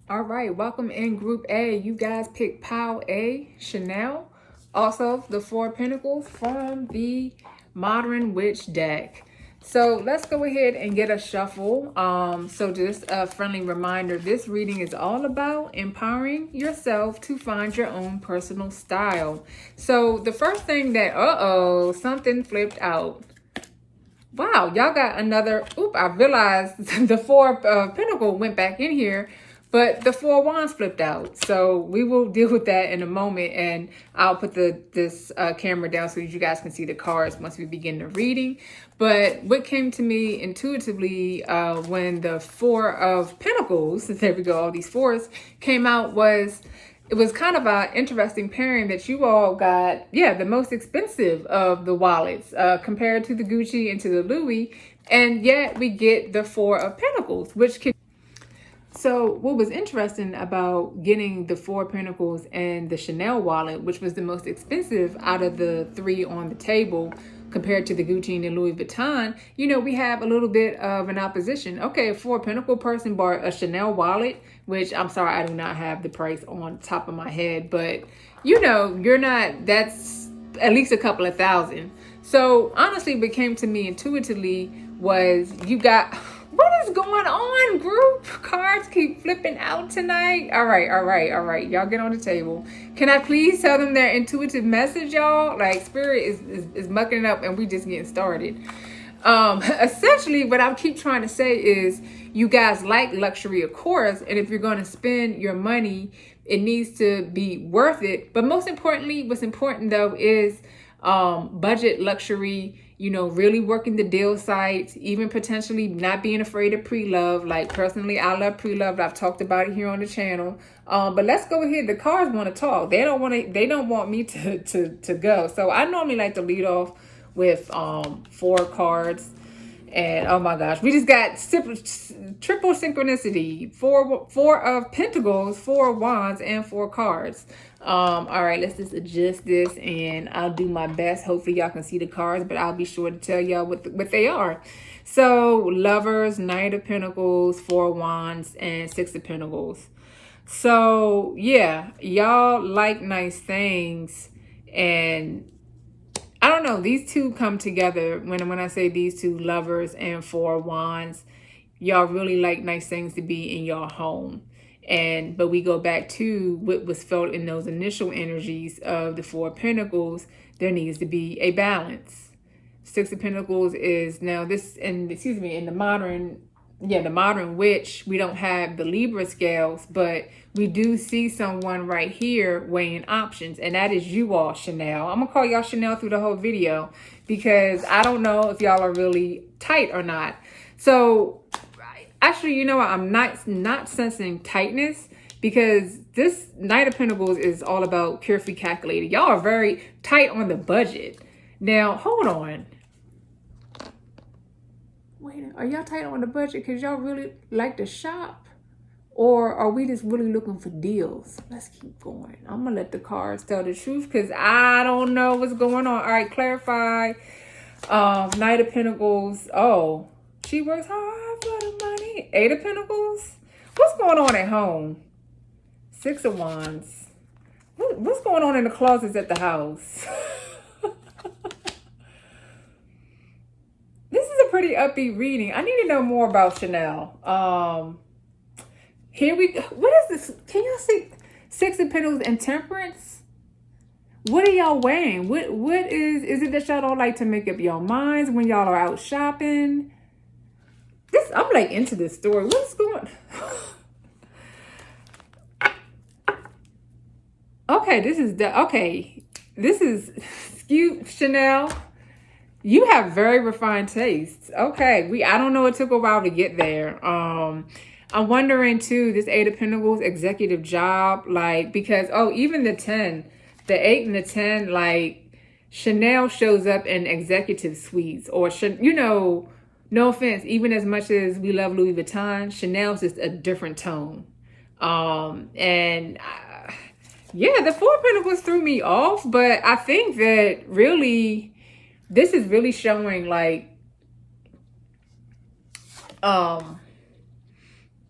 All right, welcome in Group A. You guys picked Pile A, Chanel. Also, the Four of Pentacles from the Modern Witch deck. So let's go ahead and get a shuffle. So just a friendly reminder, this reading is all about empowering yourself to find your own personal style. So the first thing that, something flipped out. Wow, y'all got another, I realized the Four of Pentacles went back in here, but the Four of Wands flipped out. So we will deal with that in a moment, and I'll put this camera down so that you guys can see the cards once we begin the reading. But what came to me intuitively when the Four of Pentacles, there we go, all these fours, came out was, it was kind of an interesting pairing that you all got, the most expensive of the wallets compared to the Gucci and to the Louis. And yet we get the Four of Pentacles, which can... So what was interesting about getting the Four of Pentacles and the Chanel wallet, which was the most expensive out of the three on the table, compared to the Gucci and the Louis Vuitton, we have a little bit of an opposition. Okay, a Four of Pentacles person bought a Chanel wallet, which I'm sorry, I do not have the price on top of my head, but you're not, that's at least a couple of thousand. So honestly, what came to me intuitively was you got... What is going on, group? Cards keep flipping out tonight. All right. Y'all get on the table. Can I please tell them their intuitive message, y'all? Like, Spirit is mucking it up and we just getting started. Essentially, what I keep trying to say is you guys like luxury, of course. And if you're going to spend your money, it needs to be worth it. But most importantly, what's important, though, is budget luxury, really working the deal sites, even potentially not being afraid of pre-love. Like, personally, I love pre-love. I've talked about it here on the channel. But let's go ahead. The cards want to talk. They don't want me to go. So I normally like to lead off with 4 cards. And oh my gosh, we just got triple synchronicity. Four of Pentacles, 4 of Wands, and 4 cards. All right, let's just adjust this and I'll do my best. Hopefully y'all can see the cards, but I'll be sure to tell y'all what they are. So Lovers, Knight of Pentacles, 4 of Wands, and 6 of Pentacles. So yeah, y'all like nice things, and I don't know, these two come together. When I say these two, Lovers and 4 Wands, y'all really like nice things to be in your home. But we go back to what was felt in those initial energies of the 4 Pentacles. There needs to be a balance. 6 of Pentacles is now this, and in the modern witch, we don't have the Libra scales, but we do see someone right here weighing options, and that is you all, Chanel. I'm gonna call y'all Chanel through the whole video because I don't know if y'all are really tight or not. So actually, you know what? I'm not sensing tightness, because this Knight of Pentacles is all about carefully calculated. Y'all are very tight on the budget. Now, hold on. Wait, are y'all tight on the budget because y'all really like to shop? Or are we just really looking for deals? Let's keep going. I'm going to let the cards tell the truth because I don't know what's going on. All right, clarify. Knight of Pentacles. Oh, she works hard for the money. 8 of Pentacles. What's going on at home? 6 of Wands. What's going on in the closets at the house? This is a pretty upbeat reading. I need to know more about Chanel. Here we go. What is this? Can y'all see 6 of Pentacles and Temperance? What are y'all weighing? What is it that y'all don't like to make up your minds when y'all are out shopping? I'm like into this story. What's going on? Okay, this is excuse Chanel. You have very refined tastes. Okay, I don't know, it took a while to get there. I'm wondering too, this 8 of Pentacles, executive job, like, because even the 10, the 8 and the 10, like, Chanel shows up in executive suites, or no offense, even as much as we love Louis Vuitton, Chanel's just a different tone. The 4 of Pentacles threw me off, but I think that really, this is really showing, like,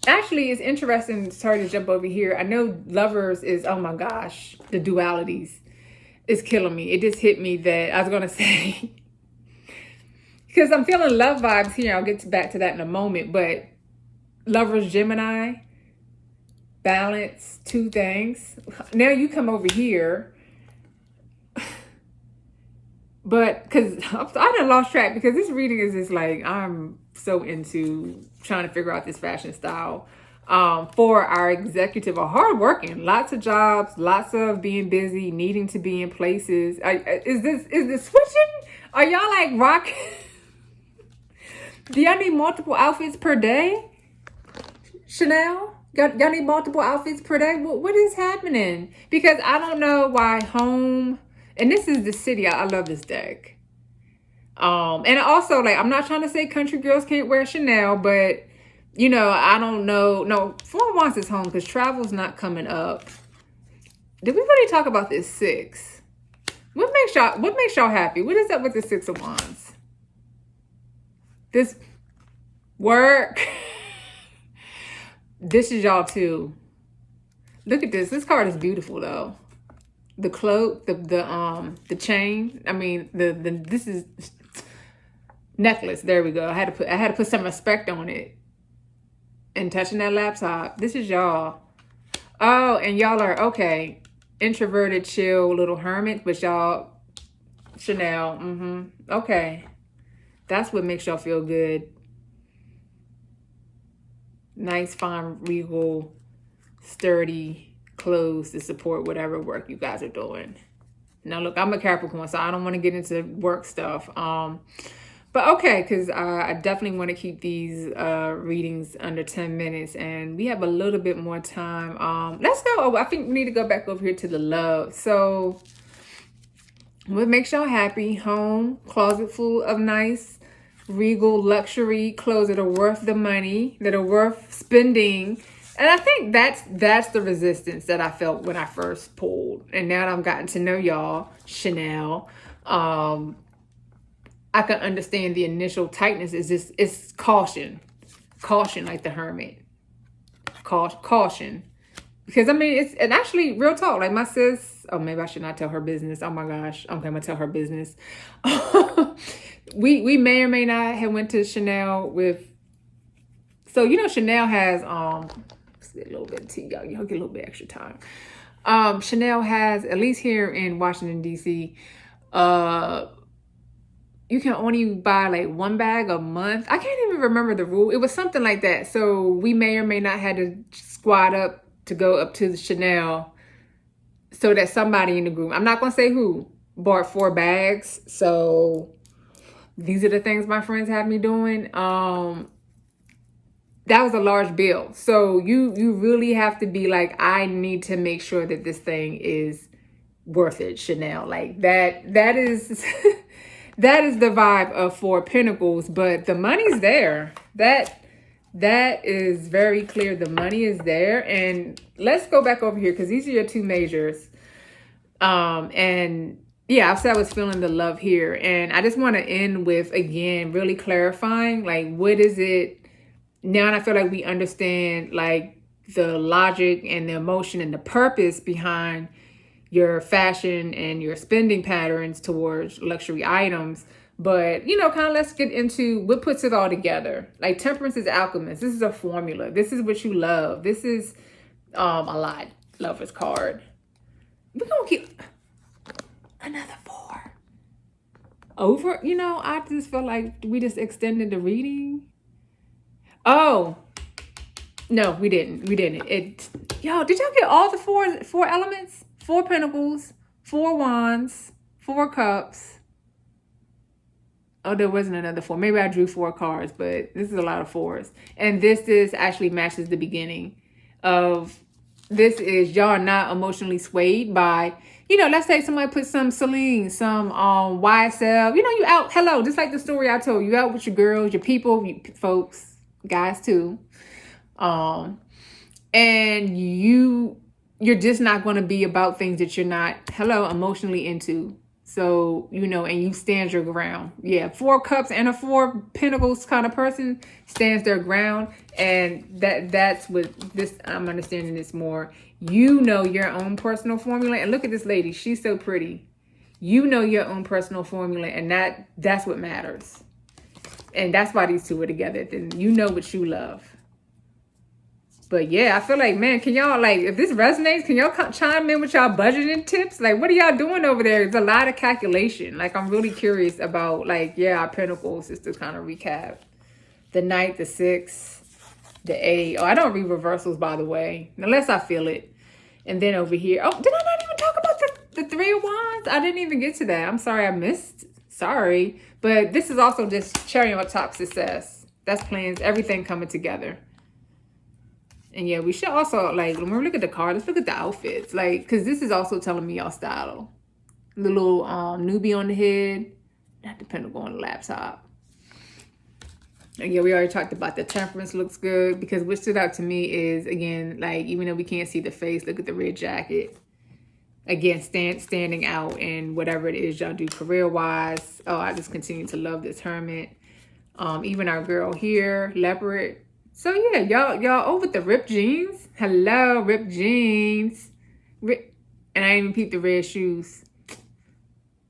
Actually, it's interesting. Sorry to jump over here. I know lovers is, oh my gosh, the dualities is killing me. It just hit me that I was going to say, because I'm feeling love vibes here. I'll get back to that in a moment. But lovers, Gemini, balance, two things. Now you come over here. But because I done lost track, because this reading is just like, I'm so into trying to figure out this fashion style. For our executive are hardworking, lots of jobs, lots of being busy, needing to be in places. Is this switching? Are y'all like rock? Do y'all need multiple outfits per day? Chanel? Y'all need multiple outfits per day? What is happening? Because I don't know why home, and this is the city. I love this deck. And also, like, I'm not trying to say country girls can't wear Chanel, but you know, I don't know. No, Four of Wands is home because travel's not coming up. Did we really talk about this six? What makes y'all happy? What is up with the Six of Wands? This work. This is y'all too. Look at this. This card is beautiful though. The cloak, the chain. I mean, this is necklace. There we go. I had to put some respect on it. And touching that laptop. This is y'all. Oh, and y'all are okay. Introverted, chill, little hermit, but y'all Chanel. Okay. That's what makes y'all feel good. Nice, fine, regal, sturdy clothes to support whatever work you guys are doing. Now, look, I'm a Capricorn, so I don't want to get into work stuff. But okay, because I definitely want to keep these readings under 10 minutes, and we have a little bit more time. Let's go. Oh, I think we need to go back over here to the love. So, what makes y'all happy? Home, closet full of nice, regal, luxury clothes that are worth the money, that are worth spending. And I think that's the resistance that I felt when I first pulled. And now that I've gotten to know y'all, Chanel, I can understand the initial tightness is just, it's caution. Caution, like the hermit. Caution. Because, I mean, it's, and actually, real talk, like my sis, oh, maybe I should not tell her business. Oh, my gosh. Okay, I'm going to tell her business. we may or may not have went to Chanel with, so, you know, Chanel has, let's get a little bit of tea, y'all. Y'all get a little bit extra time. Chanel has, at least here in Washington, D.C., you can only buy like one bag a month. I can't even remember the rule. It was something like that. So we may or may not had to squat up to go up to the Chanel so that somebody in the group, I'm not going to say who, bought 4 bags. So these are the things my friends have me doing. That was a large bill. So you really have to be like, I need to make sure that this thing is worth it, Chanel. Like that is... That is the vibe of Four Pentacles, but the money's there. That is very clear. The money is there. And let's go back over here because these are your 2 majors. And yeah, I said I was feeling the love here. And I just want to end with, again, really clarifying, like, what is it now? And I feel like we understand, like, the logic and the emotion and the purpose behind your fashion and your spending patterns towards luxury items. But, you know, kind of let's get into what puts it all together. Like Temperance is alchemist. This is a formula. This is what you love. This is a lot. Lover's card. We're going to get another 4. Over, you know, I just feel like we just extended the reading. Oh, no, we didn't. Yo, did y'all get all the four elements? 4 Pentacles, 4 Wands, 4 Cups. Oh, there wasn't another 4. Maybe I drew 4 cards, but this is a lot of 4s. And this actually matches the beginning of, this is y'all not emotionally swayed by, you know, let's say somebody put some Celine, some YSL. You know, you out, hello, just like the story I told you, out with your girls, your people, folks, guys too. And you're just not going to be about things that you're not, emotionally into. So, you know, and you stand your ground. Yeah, 4 cups and a 4 pentacles kind of person stands their ground. And that's what this, I'm understanding this more. You know your own personal formula. And look at this lady. She's so pretty. You know your own personal formula. And that's what matters. And that's why these two are together. Then you know what you love. But yeah, I feel like, man, can y'all, like, if this resonates, can y'all chime in with y'all budgeting tips? Like, what are y'all doing over there? It's a lot of calculation. Like, I'm really curious about, like, yeah, our pentacles, just to kind of recap. The Knight, the 6, the 8. Oh, I don't read reversals, by the way, unless I feel it. And then over here, oh, did I not even talk about the 3 of Wands? I didn't even get to that. I'm sorry, I missed. Sorry. But this is also just cherry on top success. That's plans, everything coming together. And yeah, we should also, like, when we look at the card, let's look at the outfits. Like, because this is also telling me y'all style. The little newbie on the head. Not the pentacle on the laptop. And yeah, we already talked about the temperance looks good. Because what stood out to me is, again, like, even though we can't see the face, look at the red jacket. Again, standing out in whatever it is y'all do career-wise. Oh, I just continue to love this hermit. Even our girl here, leopard. So yeah, y'all over the ripped jeans. Hello, ripped jeans. And I didn't even peep the red shoes.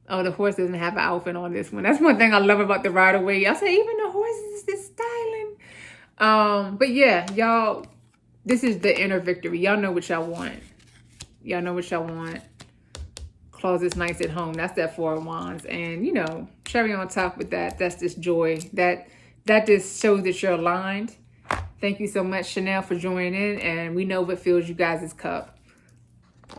Oh, the horse doesn't have an outfit on this one. That's one thing I love about the Rider-Waite. Y'all say even the horse is this styling. But yeah, y'all, this is the inner victory. Y'all know what y'all want. Y'all know what y'all want. Closets nice at home. That's that 4 of Wands. And you know, cherry on top with that. That's this joy. That just shows that you're aligned. Thank you so much, Chanel, for joining in. And we know what fills you guys' cup.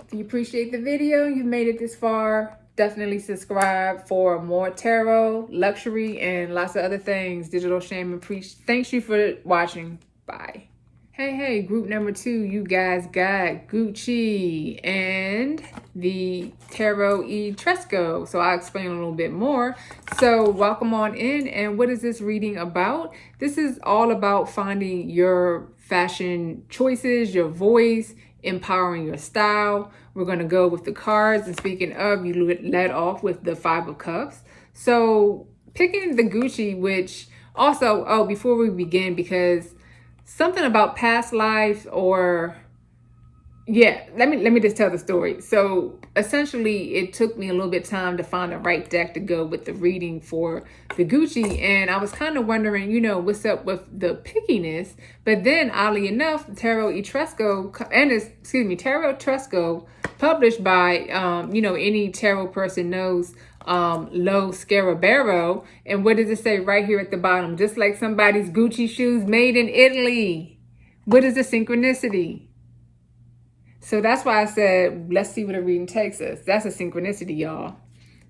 If you appreciate the video, you've made it this far, definitely subscribe for more tarot, luxury, and lots of other things. Digital Shaman Preach. Thanks you for watching. Bye. Hey, group number 2, you guys got Gucci and the Tarot Etruscan. So I'll explain a little bit more. So welcome on in. And what is this reading about? This is all about finding your fashion choices, your voice, empowering your style. We're going to go with the cards. And speaking of, you led off with the 5 of Cups. So picking the Gucci, which also, oh, before we begin, because something about past life, or yeah, let me just tell the story. So essentially it took me a little bit of time to find the right deck to go with the reading for the Gucci, and I was kind of wondering, you know, what's up with the pickiness. But then oddly enough, Tarot Etruscan, and Tarot Etruscan, published by you know, any tarot person knows, Lo Scarabero. And what does it say right here at the bottom? Just like somebody's Gucci shoes made in Italy. What is the synchronicity? So that's why I said, let's see what a reading takes us. That's a synchronicity, y'all.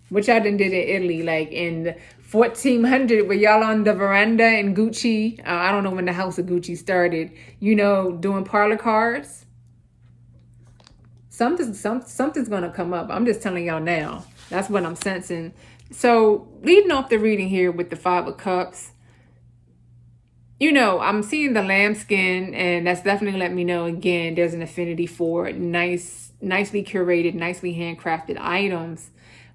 Which I done did in Italy, like in 1400, where y'all on the veranda in Gucci. I don't know when the house of Gucci started, you know, doing parlor cards. Something's going to come up. I'm just telling y'all now. That's what I'm sensing. So leading off the reading here with the 5 of Cups, you know, I'm seeing the lambskin, and that's definitely letting me know, again, there's an affinity for nicely curated, nicely handcrafted items.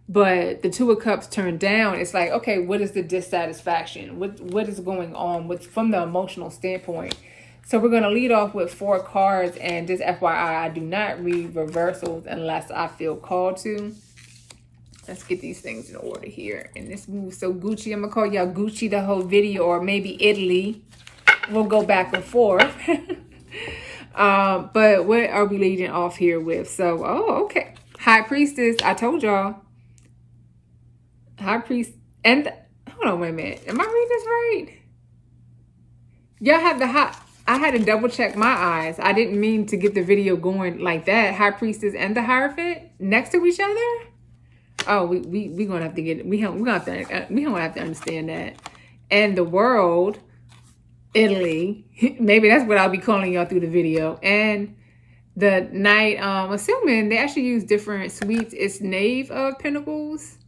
But the 2 of Cups turned down. It's like, okay, what is the dissatisfaction? What is going on from the emotional standpoint? So we're going to lead off with 4 cards, and just FYI, I do not read reversals unless I feel called to. Let's get these things in order here. And this moves so Gucci. I'm going to call y'all Gucci the whole video, or maybe Italy. We'll go back and forth. But what are we leading off here with? So, oh, okay. High Priestess. I told y'all. High Priest. And, hold on, wait a minute. Am I reading this right? Y'all have the high. I had to double check my eyes. I didn't mean to get the video going like that. High Priestess and the Hierophant next to each other? Oh, we gonna have to get, we gonna have to understand that. And the World, Italy, maybe that's what I'll be calling y'all through the video. And the Knight, assuming they actually use different suites. It's Knave of Pentacles.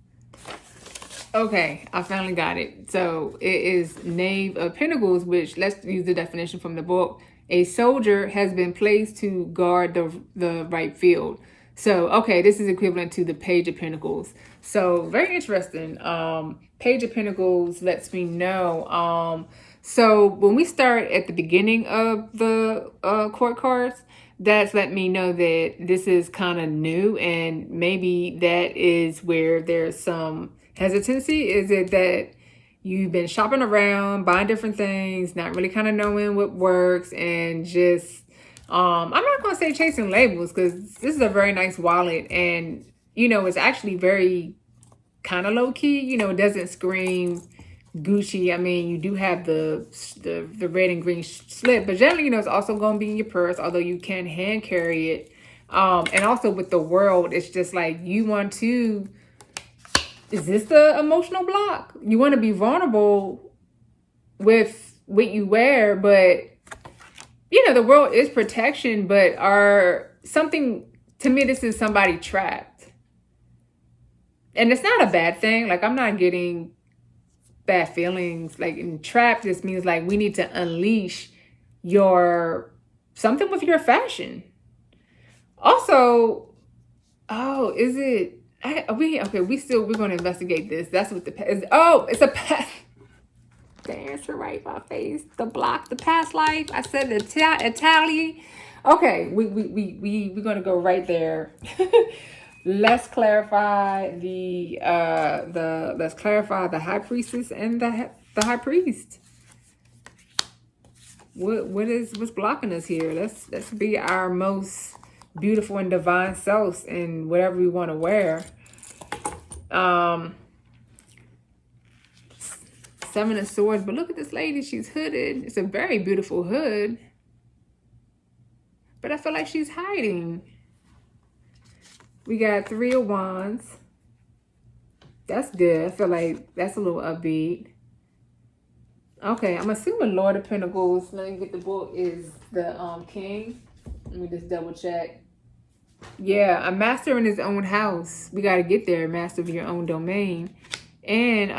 Okay, I finally got it. So it is Knave of Pentacles, which, let's use the definition from the book. A soldier has been placed to guard the right field. So, okay, this is equivalent to the Page of Pentacles. So, very interesting. Page of Pentacles lets me know. So, when we start at the beginning of the court cards, that's let me know that this is kind of new, and maybe that is where there's some hesitancy. Is it that you've been shopping around, buying different things, not really kind of knowing what works, and just I'm not gonna say chasing labels, because this is a very nice wallet, and you know, it's actually very kind of low key. You know, it doesn't scream Gucci. I mean, you do have the red and green slip, but generally, you know, it's also gonna be in your purse, although you can hand carry it. And also with the world, it's just like you want to. Is this the emotional block? You want to be vulnerable with what you wear, but you know, the world is protection, but to me, this is somebody trapped. And it's not a bad thing. Like, I'm not getting bad feelings. Like, in trapped just means like we need to unleash something with your fashion. Also, is it, we're going to investigate this. That's what it's a past. The answer right my face. The block, the past life. I said the Italian. Okay, we're gonna go right there. Let's clarify the high priestess and the high priest. What's blocking us here? Let's be our most beautiful and divine selves in whatever we want to wear. Seven of Swords, but look at this lady. She's hooded. It's a very beautiful hood, but I feel like she's hiding. We got Three of Wands. That's good. I feel like that's a little upbeat. Okay, I'm assuming Lord of Pentacles. Let me get the book. Is the King. Let me just double check. Yeah, a master in his own house. We got to get there. Master of your own domain. And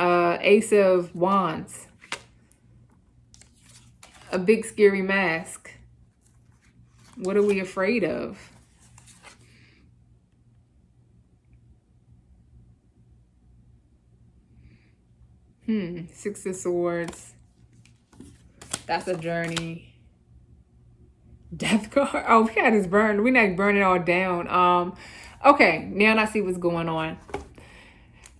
Ace of Wands. A big scary mask. What are we afraid of? Six of Swords. That's a journey. Death card. Oh, we got this burn. We're not burning it all down. Okay, now I see what's going on.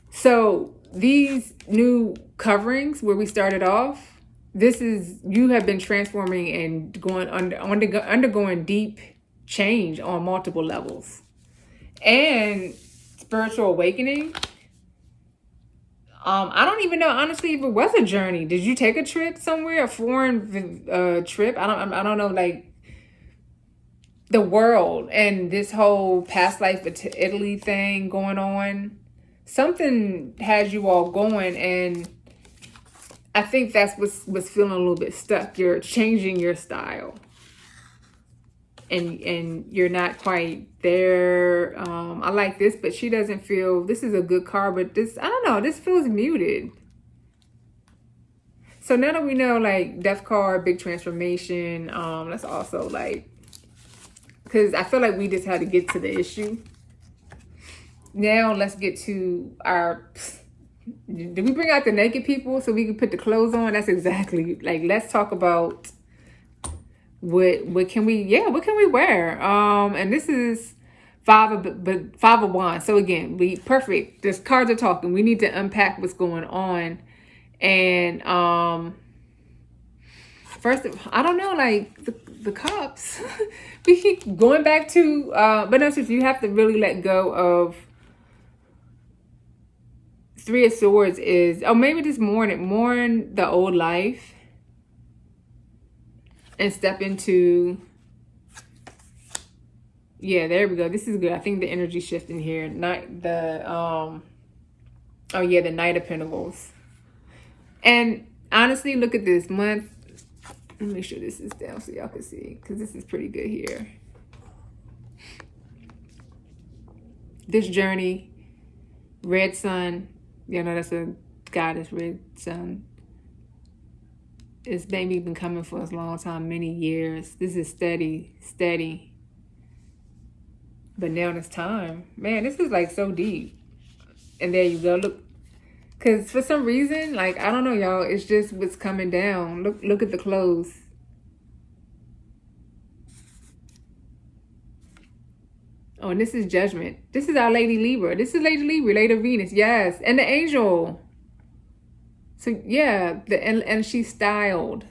So these new coverings where we started off, you have been transforming and undergoing deep change on multiple levels and spiritual awakening. I don't even know, honestly, if it was a journey. Did you take a trip somewhere, a foreign trip? I don't know, like the world and this whole past life Italy thing going on. Something has you all going, and I think that's what's feeling a little bit stuck. You're changing your style, and you're not quite there. I like this, but she doesn't feel, this is a good card, but this, I don't know, this feels muted. So now that we know, like, Death card, big transformation, that's also like, because I feel like we just had to get to the issue. Now let's get to our, did we bring out the naked people so we can put the clothes on? That's exactly, like, let's talk about what can we wear? And this is five of wands. So again, perfect. This cards are talking. We need to unpack what's going on. And first, I don't know, like the cups. We keep going back to but no, you have to really let go of. Three of Swords is, maybe this mourn the old life and step into, yeah, there we go. This is good. I think the energy shifting here. The Knight of Pentacles. And honestly, look at this month. Let me make sure this is down so y'all can see, because this is pretty good here. This journey, red sun. You know, that's a goddess, red sun. It's maybe been coming for a long time, many years. This is steady. But now it's time. Man, this is like so deep. And there you go. Look. Because for some reason, like, I don't know, y'all. It's just what's coming down. Look at the clothes. Oh, and this is Judgment. This is our Lady Libra. This is Lady Libra, Lady Venus. Yes. And the angel. So, yeah. And she's styled.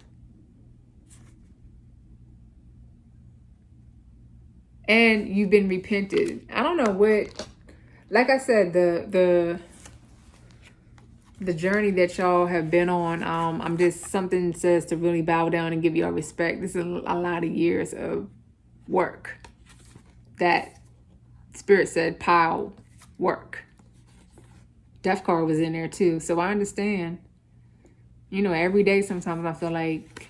And you've been repented. I don't know what... Like I said, the journey that y'all have been on, I'm just... Something says to really bow down and give y'all respect. This is a lot of years of work that... Spirit said, pile work. Death card was in there too. So I understand. You know, every day sometimes I feel like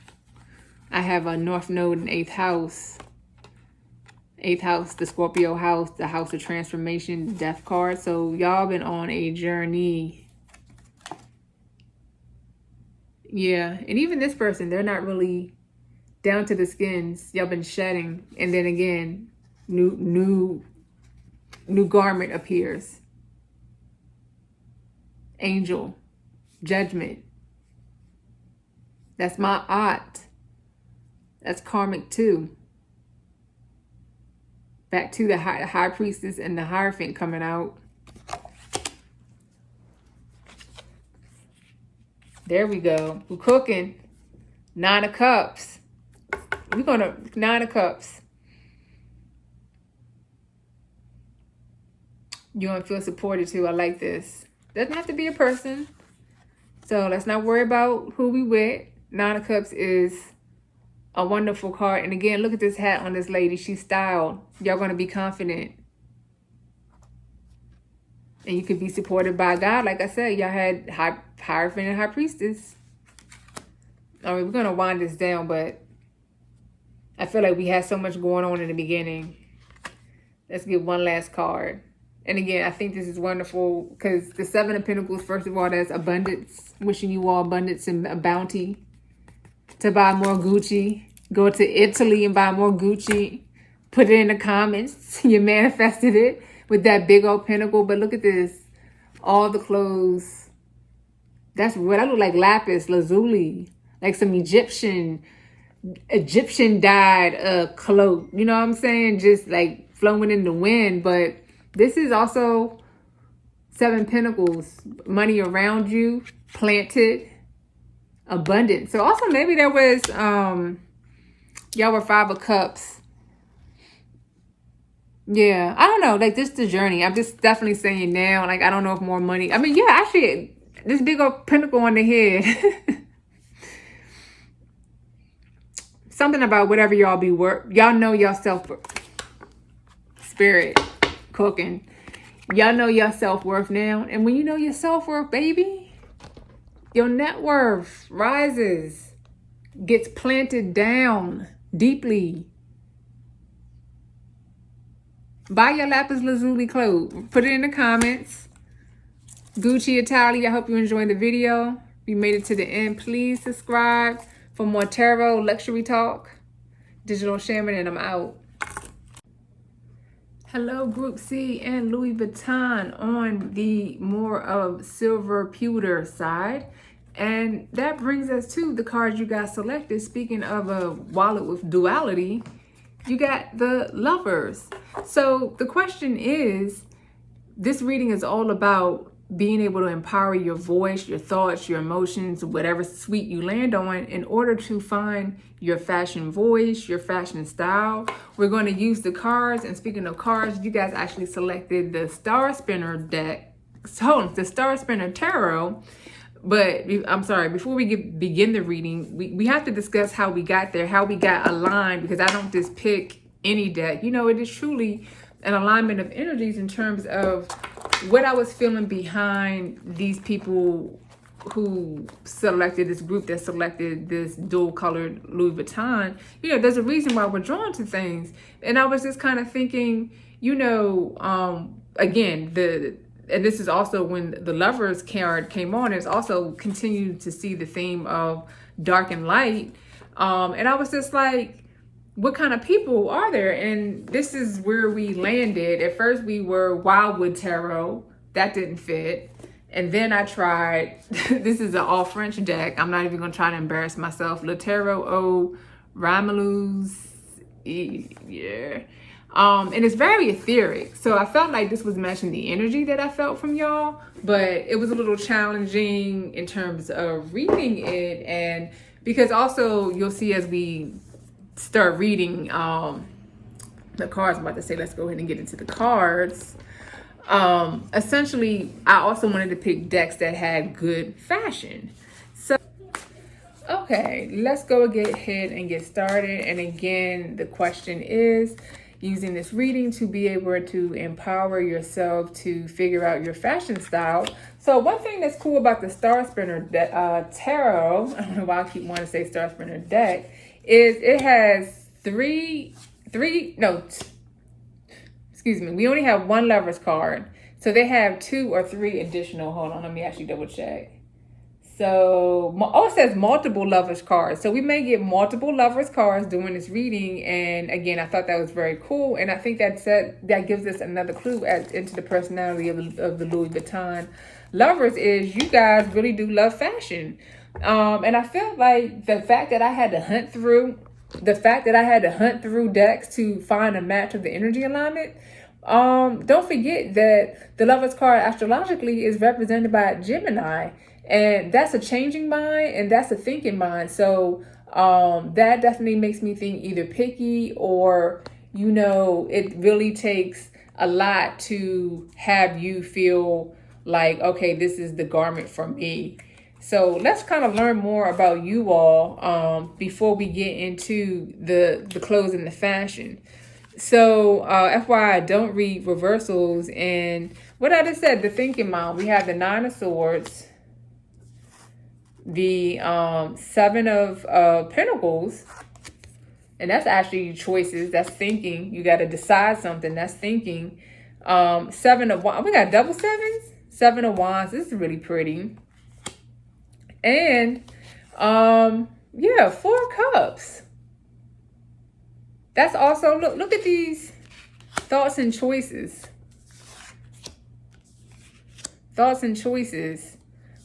I have a North Node in 8th house. 8th house, the Scorpio house, the house of transformation, death card. So y'all been on a journey. Yeah. And even this person, they're not really down to the skins. Y'all been shedding. And then again, new garment appears. Angel. Judgment. That's my aunt. That's karmic too. Back to the high priestess and the Hierophant coming out. There we go. We're cooking. 9 of Cups. We're going to 9 of Cups. You're going to feel supported too. I like this. Doesn't have to be a person. So let's not worry about who we with. 9 of Cups is a wonderful card. And again, look at this hat on this lady. She's styled. Y'all going to be confident. And you could be supported by God. Like I said, y'all had Hierophant and High Priestess. All right, we're going to wind this down, but I feel like we had so much going on in the beginning. Let's get one last card. And again, I think this is wonderful because the 7 of Pentacles, first of all, that's abundance. Wishing you all abundance and a bounty to buy more Gucci. Go to Italy and buy more Gucci. Put it in the comments. You manifested it with that big old pentacle. But look at this. All the clothes. That's what I look like lapis lazuli. Like some Egyptian dyed cloak. You know what I'm saying? Just like flowing in the wind. But this is also 7 Pentacles. Money around you. Planted. Abundant. So also maybe there was, y'all were 5 of Cups. Yeah. I don't know. Like this is the journey. I'm just definitely saying now. Like I don't know if more money. I mean, yeah, actually, this big old pentacle on the head. Something about whatever y'all be work. Y'all know your spirit cooking. Y'all know your self-worth now. And when you know your self-worth, baby, your net worth rises, gets planted down deeply. Buy your lapis lazuli clothes. Put it in the comments. Gucci, Italy. I hope you enjoyed the video. If you made it to the end, please subscribe for more tarot luxury talk. Digital Shaman, and I'm out. Hello, Group C and Louis Vuitton on the more of silver pewter side. And that brings us to the cards you guys selected. Speaking of a wallet with duality, you got the Lovers. So the question is, this reading is all about being able to empower your voice, your thoughts, your emotions, whatever suite you land on in order to find your fashion voice, your fashion style. We're going to use the cards. And speaking of cards, you guys actually selected the Star Spinner deck. So the Star Spinner Tarot. But I'm sorry, before we begin the reading, we have to discuss how we got there, how we got aligned, because I don't just pick any deck. You know, it is truly an alignment of energies in terms of what I was feeling behind these people who selected this group that selected this dual colored Louis Vuitton. You know, there's a reason why we're drawn to things. And I was just kind of thinking, you know, again, and this is also when the Lovers card came on, it's also continued to see the theme of dark and light. And I was just like, what kind of people are there? And this is where we landed. At first we were Wildwood Tarot. That didn't fit. And then I tried, this is an all French deck. I'm not even gonna try to embarrass myself. Le Tarot au Ramelus. Yeah. And it's very etheric. So I felt like this was matching the energy that I felt from y'all, but it was a little challenging in terms of reading it. And because also you'll see as we start reading the cards, I'm about to say, let's go ahead and get into the cards. Essentially, I also wanted to pick decks that had good fashion. So, okay, let's go ahead and get started. And again, the question is, using this reading to be able to empower yourself to figure out your fashion style. So one thing that's cool about the Star Spinner Tarot, I don't know why I keep wanting to say Star Spinner deck, is it has we only have one Lover's card. So they have 2 or 3 additional, hold on, let me actually double check. So, oh, it says multiple Lovers cards. So we may get multiple Lovers cards during this reading. And again, I thought that was very cool. And I think that gives us another clue into the personality of the Louis Vuitton Lovers is you guys really do love fashion. And I feel like the fact that I had to hunt through decks to find a match of the energy alignment. Don't forget that the Lover's card astrologically is represented by Gemini. And that's a changing mind and that's a thinking mind. So that definitely makes me think either picky or, it really takes a lot to have you feel like, okay, this is the garment for me. So let's kind of learn more about you all before we get into the clothes and the fashion. So FYI, I don't read reversals. And what I just said, the thinking mind, we have the 9 of Swords, the 7 of Pentacles, and that's actually choices. That's thinking. You got to decide something. That's thinking. 7 of Wands. We got double 7s. 7 of Wands. This is really pretty. And 4 Cups. That's also, look at these thoughts and choices. Thoughts and choices.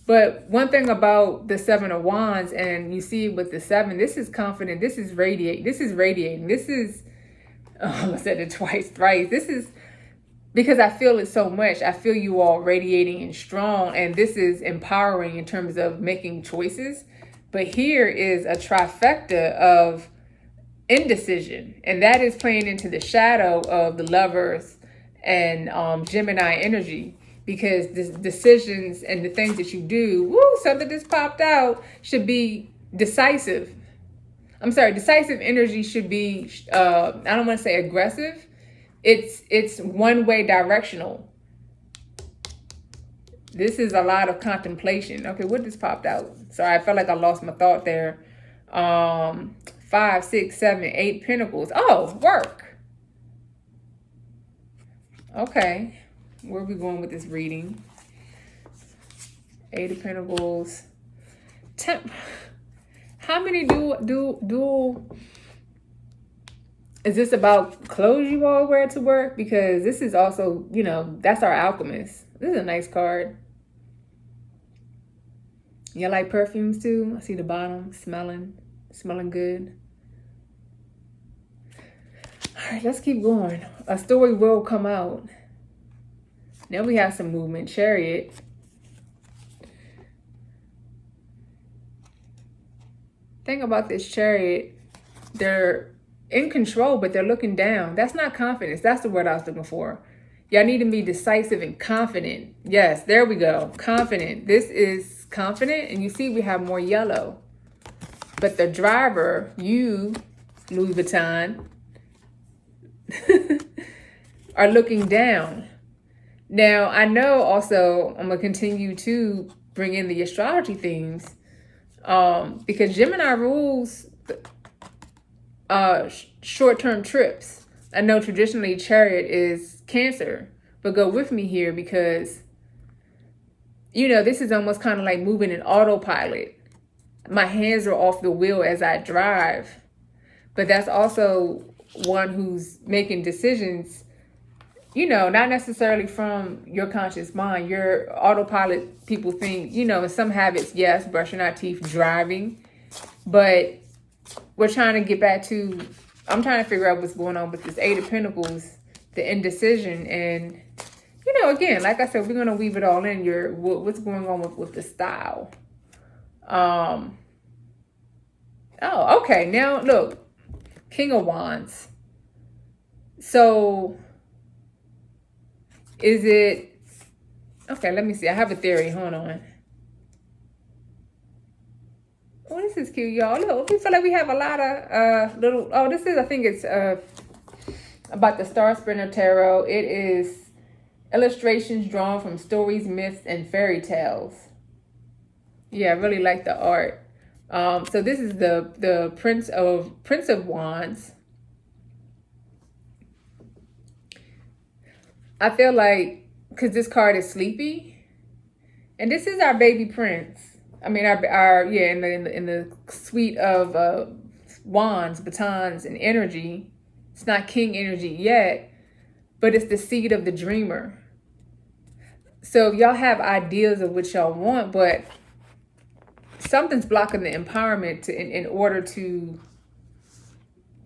But one thing about the 7 of Wands, and you see with the 7, this is confident. This is radiating. This is, I said it thrice. This is, because I feel it so much. I feel you all radiating and strong. And this is empowering in terms of making choices. But here is a trifecta of indecision. And that is playing into the shadow of the Lovers and Gemini energy. Because the decisions and the things that you do, something just popped out, should be decisive. I'm sorry, decisive energy should be, I don't want to say aggressive. It's one-way directional. This is a lot of contemplation. Okay, what just popped out? Sorry, I felt like I lost my thought there. 5, 6, 7, 8 Pentacles. Oh, work. Okay. Where are we going with this reading? 8 of Pentacles. How many dual? Is this about clothes you all wear to work? Because this is also, that's our alchemist. This is a nice card. Y'all like perfumes too? I see the bottom, smelling good. All right, let's keep going. A story will come out. Now we have some movement. Chariot. Thing about this Chariot, they're in control, but they're looking down. That's not confidence. That's the word I was looking for. Y'all need to be decisive and confident. Yes, there we go. Confident. This is confident. And you see we have more yellow. But the driver, you, Louis Vuitton, are looking down. Now, I know also I'm going to continue to bring in the astrology themes because Gemini rules short-term trips. I know traditionally Chariot is Cancer, but go with me here because, this is almost kind of like moving in autopilot. My hands are off the wheel as I drive. but that's also one who's making decisions, you know, not necessarily from your conscious mind. Your autopilot, people think, you know, in some habits, yes, brushing our teeth, driving, but we're trying to get back to, I'm trying to figure out what's going on with this Eight of Pentacles, the indecision. And, you know, again, like I said, we're going to weave it all in. What's going on with the style. Oh, okay. Now, look, King of Wands. So, is it... Okay, let me see. I have a theory. Hold on. Oh, this is cute, y'all. Look, we feel like we have a lot of little... Oh, this is... I think it's about the Star Springer Tarot. It is illustrations drawn from stories, myths, and fairy tales. Yeah, I really like the art. So this is the Prince of Wands. I feel like, because this card is sleepy, and this is our baby prince. I mean, our yeah, in the suite of wands, batons, and energy. It's not king energy yet, but it's the seed of the dreamer. So y'all have ideas of what y'all want, but something's blocking the empowerment in order to,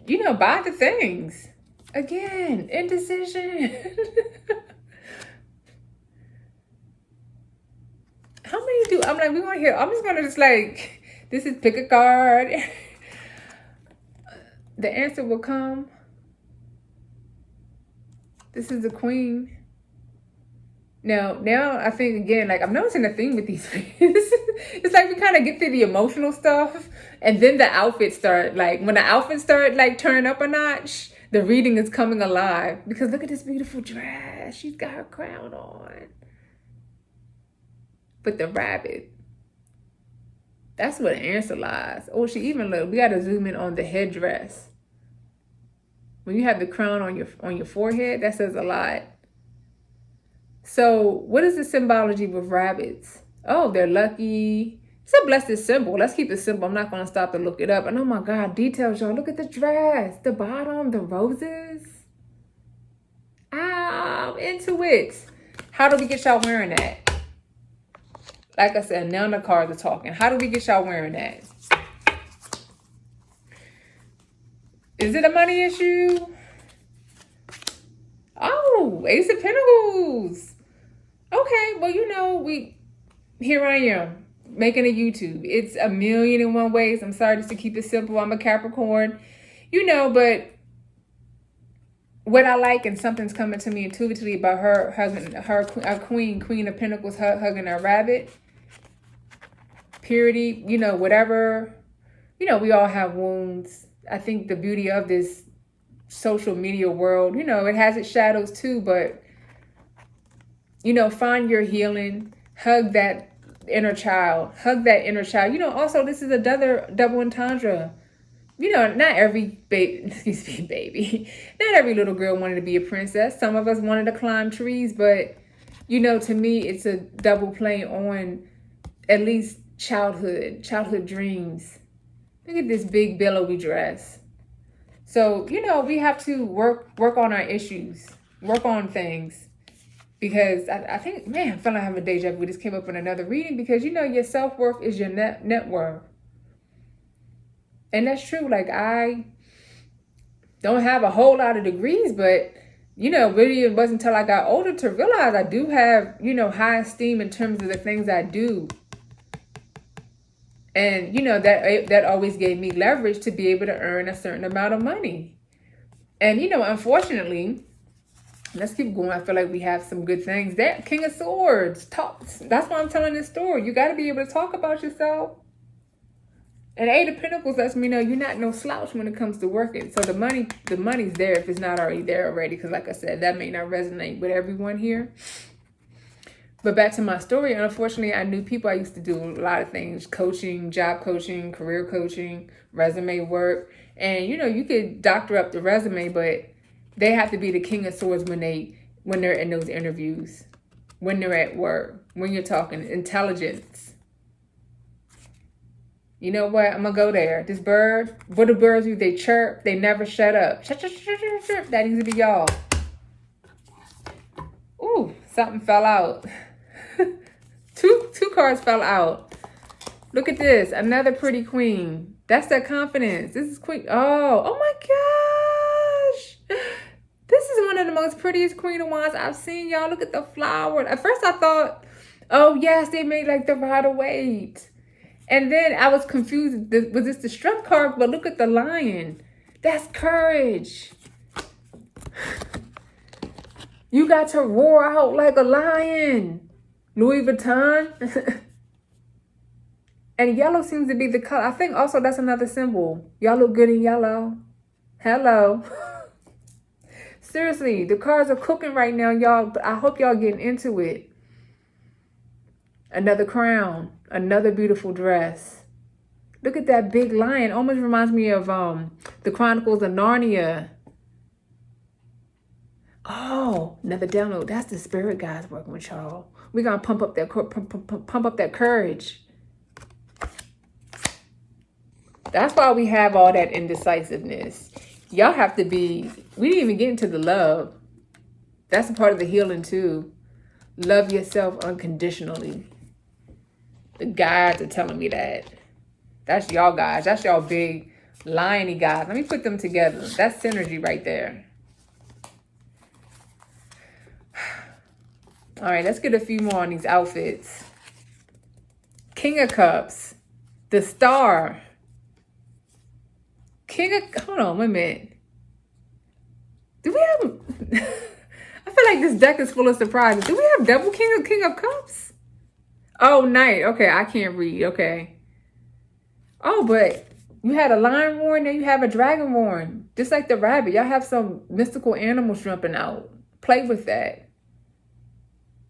you know, buy the things. Again, indecision. How many do, I'm like, we want to hear, I'm just going to just like, this is pick a card. The answer will come. This is the Queen. Now I think, again, like, I'm noticing a theme with these things. It's like we kind of get through the emotional stuff, and then the outfits start, like, when the outfits start, like, turning up a notch, the reading is coming alive. Because look at this beautiful dress. She's got her crown on. But the rabbit, that's where the answer lies. Oh, she even look. We got to zoom in on the headdress. When you have the crown on your forehead, that says a lot. So, what is the symbology with rabbits? Oh, they're lucky. It's a blessed symbol. Let's keep it simple. I'm not going to stop to look it up. And oh my God, details, y'all. Look at the dress, the bottom, the roses. I'm into it. How do we get y'all wearing that? Like I said, now the cards are talking. How do we get y'all wearing that? Is it a money issue? Oh, Ace of Pentacles. Okay, well, you know, here I am making a YouTube. It's 1,000,001 ways. I'm sorry, just to keep it simple. I'm a Capricorn, you know, but what I like, and something's coming to me intuitively about her husband, our Queen of Pentacles, hugging a rabbit. Purity, you know, whatever, you know, we all have wounds. I think the beauty of this social media world, you know, it has its shadows too, but, you know, find your healing, hug that inner child, you know. Also, this is another double entendre. You know, not every baby, not every little girl wanted to be a princess. Some of us wanted to climb trees, but, you know, to me, it's a double play on at least childhood dreams. Look at this big billowy dress. So, you know, we have to work on our issues, work on things, because I think, man, I feel like I have a deja vu. This came up in another reading, because, you know, your self-worth is your net worth. And that's true. Like, I don't have a whole lot of degrees, but, you know, really it wasn't until I got older to realize I do have, you know, high esteem in terms of the things I do. And, you know, that always gave me leverage to be able to earn a certain amount of money. And, you know, unfortunately, let's keep going. I feel like we have some good things. That King of Swords, that's why I'm telling this story. You got to be able to talk about yourself. And Eight of Pentacles lets me know you're not no slouch when it comes to working. So the money's there if it's not already there already. Because like I said, that may not resonate with everyone here. But back to my story, unfortunately, I knew people. I used to do a lot of things: coaching, job coaching, career coaching, resume work. And, you know, you could doctor up the resume, but they have to be the King of Swords when they're in those interviews, when they're at work, when you're talking intelligence. You know what? I'm going to go there. This bird, what do birds do? They chirp. They never shut up. Chirp, chirp, chirp, chirp, chirp. That needs to be y'all. Ooh, something fell out. Two cards fell out. Look at this. Another pretty queen. That's that confidence. This is queen. Oh my gosh. This is one of the most prettiest Queen of Wands I've seen, y'all. Look at the flower. At first I thought, oh yes, they made like the Rider-Waite. And then I was confused. Was this the Strength card? But look at the lion. That's courage. You got to roar out like a lion. Louis Vuitton. And yellow seems to be the color. I think also that's another symbol. Y'all look good in yellow. Hello. Seriously, the cards are cooking right now, y'all. But I hope y'all getting into it. Another crown. Another beautiful dress. Look at that big lion. Almost reminds me of the Chronicles of Narnia. Oh, another download. That's the spirit guys working with y'all. We're gonna pump up that courage. That's why we have all that indecisiveness. Y'all have to be, we didn't even get into the love. That's a part of the healing too. Love yourself unconditionally. The guides are telling me that. That's y'all guys. That's y'all big liony guys. Let me put them together. That's synergy right there. All right, let's get a few more on these outfits. King of Cups. The Star. Hold on, wait a minute. Do we have, I feel like this deck is full of surprises. Do we have double King of Cups? Oh, Knight. Okay, I can't read. Okay. Oh, but you had a lion warn, then you have a dragon warn. Just like the rabbit. Y'all have some mystical animals jumping out. Play with that.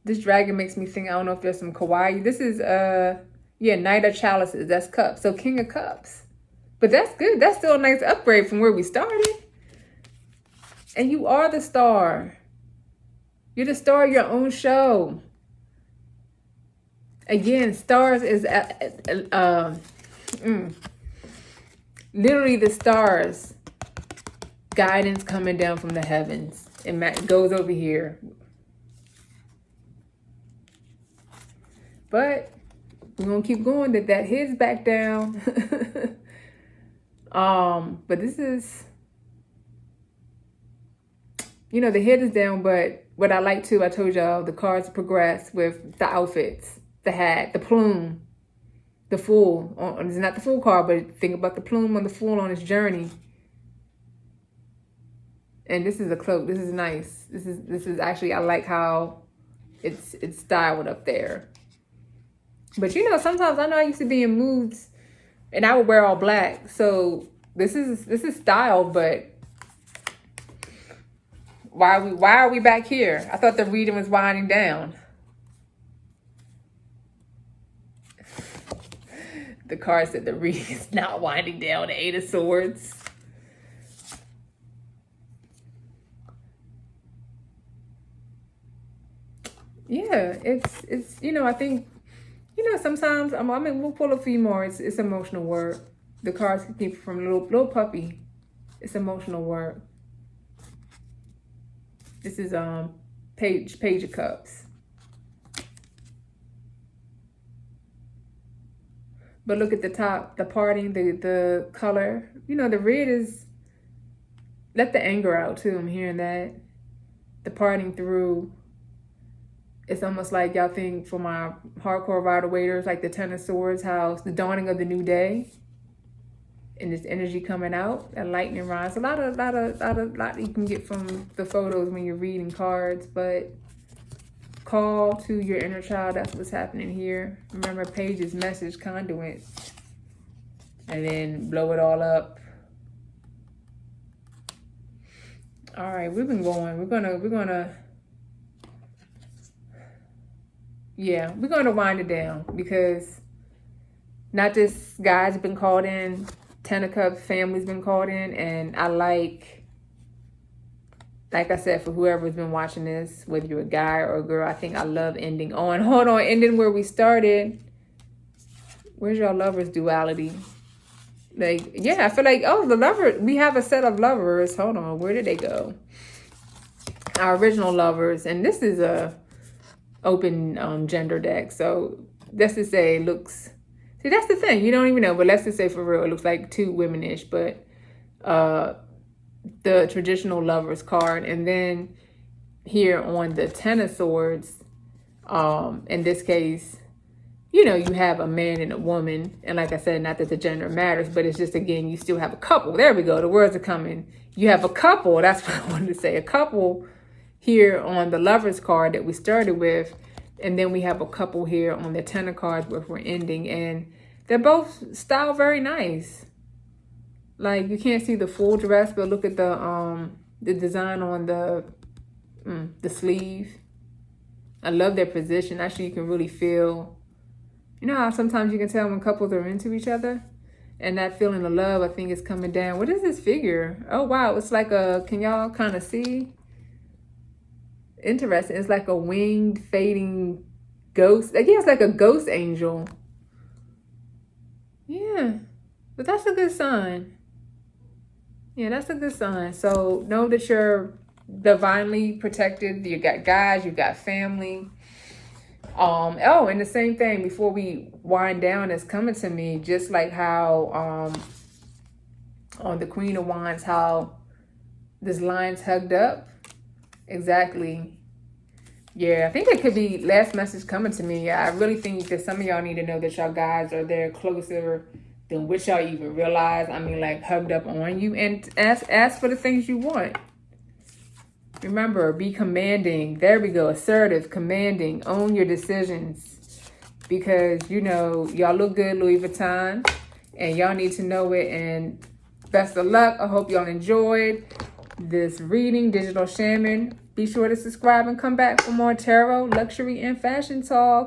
This dragon makes me think, I don't know if there's some kawaii. This is, yeah, Knight of Chalices. That's Cups. So King of Cups. But that's good. That's still a nice upgrade from where we started. And you are the star. You're the star of your own show. Again, stars is literally the stars. Guidance coming down from the heavens. It goes over here. But we're going to keep going. That head's back down. But this is, you know, the head is down, but what I like too, I told y'all, the cards progress with the outfits, the hat, the plume, the fool. It's not the fool card, but think about the plume on the fool on his journey. And this is a cloak. This is nice. This is actually, I like how it's styled up there. But you know, sometimes I know I used to be in moods and I would wear all black. So this is style, but why are we back here? I thought the reading was winding down. The card said the reading is not winding down. The Eight of Swords. Yeah, it's you know, I think, you know, sometimes, I mean, we'll pull a few more. It's emotional work. The cards can keep from little puppy. It's emotional work. This is Page of Cups. But look at the top, the parting, the color. You know, the red is, let the anger out too. I'm hearing that. The parting through. It's almost like y'all think for my hardcore Rider-Waiters, like the Ten of Swords, how it's the dawning of the new day. And this energy coming out, that lightning rise. A lot you can get from the photos when you're reading cards, but call to your inner child. That's what's happening here. Remember, Page is message conduit. And then blow it all up. All right, we've been going. We're gonna wind it down because not just guys been called in, Ten of Cups family's been called in, and I like I said, for whoever's been watching this, whether you're a guy or a girl, I think I love ending ending where we started. Where's your lover's duality? Like, yeah, I feel like, oh, the lover, we have a set of lovers. Hold on, where did they go? Our original lovers. And this is a open gender deck. So let's just say it looks, see, that's the thing. You don't even know, but let's just say for real, it looks like two womenish, but the traditional lovers card. And then here on the Ten of Swords, in this case, you know, you have a man and a woman. And like I said, not that the gender matters, but it's just, again, you still have a couple. There we go. The words are coming. You have a couple. That's what I wanted to say. A couple here on the Lovers card that we started with. And then we have a couple here on the Ten of cards where we're ending. And they're both styled very nice. Like, you can't see the full dress, but look at the design on the sleeve. I love their position. Actually, you can really feel, you know how sometimes you can tell when couples are into each other? And that feeling of love, I think, is coming down. What is this figure? Oh, wow. It's like a, can y'all kind of see? Interesting. It's like a winged, fading ghost. I guess it's like a ghost angel. Yeah. But that's a good sign. Yeah, that's a good sign. So know that you're divinely protected. You got guys, you got family. Oh, and the same thing before we wind down is coming to me, just like how on the Queen of Wands, how this line's hugged up. Exactly. Yeah, I think it could be last message coming to me. I really think that some of y'all need to know that y'all guys are there closer than what y'all even realize. I mean, like, hugged up on you, and ask for the things you want. Remember, be commanding. There we go. Assertive, commanding. Own your decisions. Because, you know, y'all look good, Louis Vuitton. And y'all need to know it. And best of luck. I hope y'all enjoyed this reading, Digital Shaman. Be sure to subscribe and come back for more tarot, luxury, and fashion talk.